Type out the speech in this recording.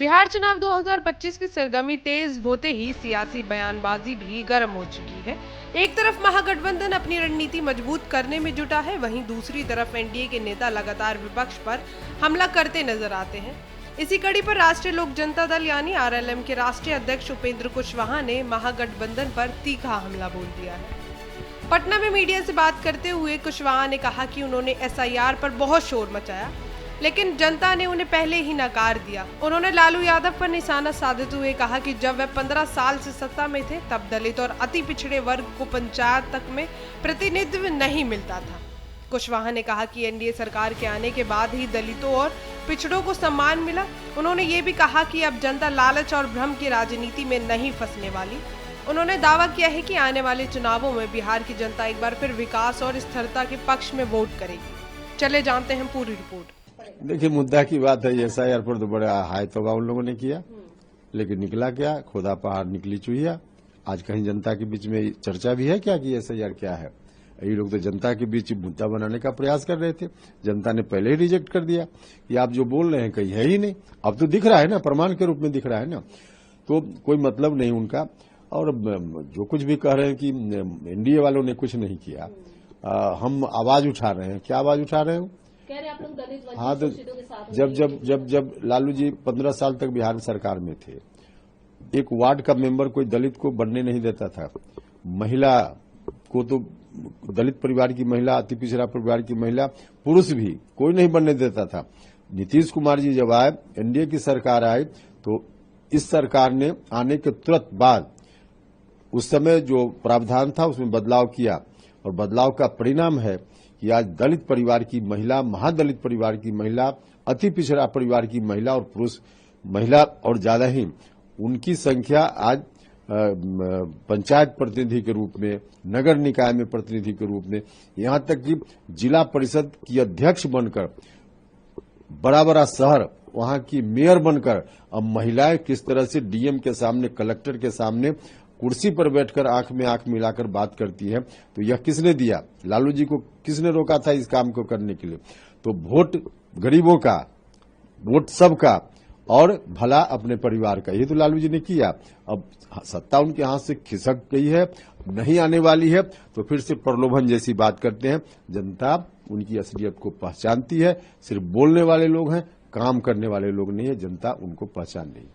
बिहार चुनाव 2025 की सरगर्मी तेज होते ही सियासी बयानबाजी भी गर्म हो चुकी है। एक तरफ महागठबंधन अपनी रणनीति मजबूत करने में जुटा है, वहीं दूसरी तरफ एनडीए के नेता लगातार विपक्ष पर हमला करते नजर आते हैं। इसी कड़ी पर राष्ट्रीय लोक जनता दल यानी आरएलएम के राष्ट्रीय अध्यक्ष उपेंद्र कुशवाहा ने महागठबंधन पर तीखा हमला बोल दिया है। पटना में मीडिया से बात करते हुए कुशवाहा ने कहा कि उन्होंने एसआईआर पर बहुत शोर मचाया, लेकिन जनता ने उन्हें पहले ही नकार दिया। उन्होंने लालू यादव पर निशाना साधते हुए कहा कि जब वे 15 साल से सत्ता में थे तब दलित और अति पिछड़े वर्ग को पंचायत तक में प्रतिनिधित्व नहीं मिलता था। कुशवाहा ने कहा कि एनडीए सरकार के आने के बाद ही दलितों और पिछड़ों को सम्मान मिला। उन्होंने ये भी कहा कि अब जनता लालच और भ्रम की राजनीति में नहीं फंसने वाली। उन्होंने दावा किया है कि आने वाले चुनावों में बिहार की जनता एक बार फिर विकास और स्थिरता के पक्ष में वोट करेगी। चले जानते हैं पूरी रिपोर्ट। देखिए, मुद्दा की बात है, एसआईआर पर तो बड़ा हाई तौबा उन लोगों ने किया, लेकिन निकला क्या? खुदा पहाड़ निकली चुहिया। आज कहीं जनता के बीच में चर्चा भी है क्या कि एसआईआर क्या है? ये लोग तो जनता के बीच मुद्दा बनाने का प्रयास कर रहे थे। जनता ने पहले ही रिजेक्ट कर दिया कि आप जो बोल रहे हैं कहीं है ही नहीं। अब तो दिख रहा है ना, प्रमाण के रूप में दिख रहा है ना, तो कोई मतलब नहीं उनका। और जो कुछ भी कह रहे हैं कि एनडीए वालों ने कुछ नहीं किया, हम आवाज उठा रहे हैं। क्या आवाज उठा रहे हो? कह रहे आप लोग दलित हाँ, तो जब लालू जी 15 साल तक बिहार सरकार में थे, एक वार्ड का मेंबर कोई दलित को बनने नहीं देता था। महिला को तो, दलित परिवार की महिला, अति पिछड़ा परिवार की महिला, पुरुष भी कोई नहीं बनने देता था। नीतीश कुमार जी जब आए, एनडीए की सरकार आई, तो इस सरकार ने आने के तुरंत बाद उस समय जो प्रावधान था उसमें बदलाव किया, और बदलाव का परिणाम है कि आज दलित परिवार की महिला, महादलित परिवार की महिला, अति पिछड़ा परिवार की महिला और पुरुष महिला और ज्यादा ही, उनकी संख्या आज पंचायत प्रतिनिधि के रूप में, नगर निकाय में प्रतिनिधि के रूप में, यहां तक कि जिला परिषद की अध्यक्ष बनकर, बड़ा बड़ा शहर वहां की मेयर बनकर, अब महिलाएं किस तरह से डीएम के सामने, कलेक्टर के सामने कुर्सी पर बैठकर आंख में आंख मिलाकर बात करती है। तो यह किसने दिया? लालू जी को किसने रोका था इस काम को करने के लिए? तो वोट गरीबों का, वोट सबका, और भला अपने परिवार का, ये तो लालू जी ने किया। अब सत्ता उनके हाथ से खिसक गई है, नहीं आने वाली है, तो फिर से प्रलोभन जैसी बात करते हैं। जनता उनकी असलियत को पहचानती है। सिर्फ बोलने वाले लोग हैं, काम करने वाले लोग नहीं है। जनता उनको पहचान नहीं।